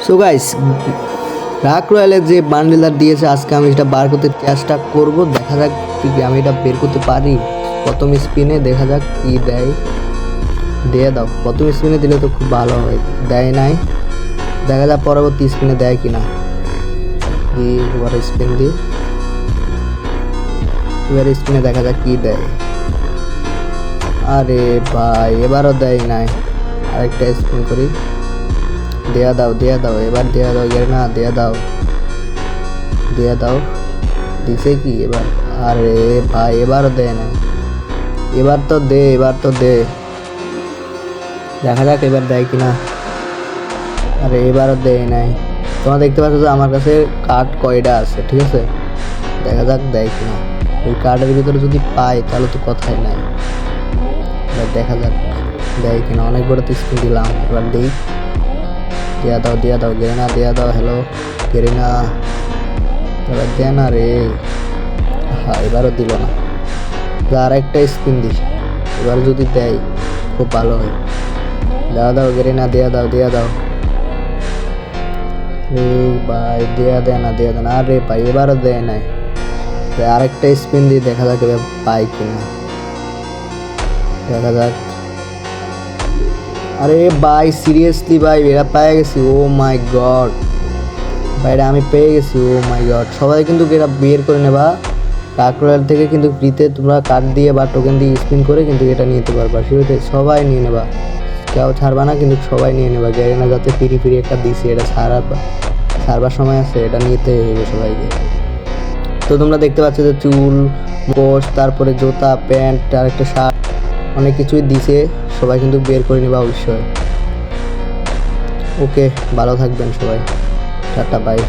So guys, রাক রয়্যালের যে বান্ডেলার দিয়েছে আজকে আমি এটা বার করতে চেষ্টা করব। দেখা যাক কি আমি এটা বের করতে পারি। প্রথম স্পিনে দেখা যাক কি দেয়। দিয়ে দাও, প্রথম স্পিনে দিলে তো খুব ভালো হয়। দেয় নাই, দেখা যাক পরবর্তী স্পিনে দেয় কিনা। এবার স্পিন দিই, এবার স্পিনে দেখা যাক কি দেয়। আরে ভাই, এবারও দেয় নাই। আরেকটা স্পিন করি, দেয়া দাও দেয়া দাও, এবার দেয়া দাও, না দেয়া দাও, দেয়া দাও। দিছে কি এবার? আরে ভাই, এবারও দেয় না। এবার তো দে, এবার তো দে, দেখা যাক এবার দেয় কিনা। আরে এবারও দেয় নাই। তোমরা দেখতে পাচ্ছ যে আমার কাছে কার্ড কয়টা আছে, ঠিক আছে? দেখা যাক দেয় কিনা। ওই কার্ডের ভিতরে যদি পাই তাহলে তো কথাই নাই। এবার দেখা যাক দেয় কিনা। অনেক বড় তো স্ক্রিন দিলাম, এবার দিই। দেয়া দাও দেয়া দাও, গেরেনা দেয়া দাও। হ্যালো গেরেনা, এবার দে না রে। হ্যাঁ, এবারও দিল না। আর একটা স্পিন দিস, এবার যদি দেয় খুব ভালো হয়। দেওয়া দাও গেরেনা, দেয়া দাও দেয়া দাও। রে ভাই, দেয়া দেয় না, দেয়া দেয় না। আরে ভাই, এবারও দেয় নাই। আরেকটা স্পিন দিয়ে দেখা যাক এবার পাই কিনা। দেখা যাক। আরে ভাই, সিরিয়াসলি ভাই, এরা পেয়ে গেছি। ও মাই গড ভাই, এটা আমি পেয়ে গেছি। ও মাই গড, সবাই কিন্তু এটা বের করে নেবা। রাক রয়্যাল থেকে কিন্তু ফ্রিতে তোমরা কার্ড দিয়ে বা টোকেন দিয়ে স্পিন করে কিন্তু এটা নিতে পারবা। সেটা সবাই নিয়ে নেবা, কেউ ছাড়বা না, কিন্তু সবাই নিয়ে নেবা। গ্যারেনা যাতে ফিরি ফিরি একটা দিছি, এটা ছাড়বার সময় আছে, এটা নিতে হবে সবাইকে। তো তোমরা দেখতে পাচ্ছ যে চুল, মুখোশ, তারপরে জুতা, প্যান্ট আর একটা শার্ট, অনেক কিছুই দিছে। সবাই কিন্তু বের করে নেবা অবশ্যই। ওকে, ভালো থাকবেন সবাই। Tata, by.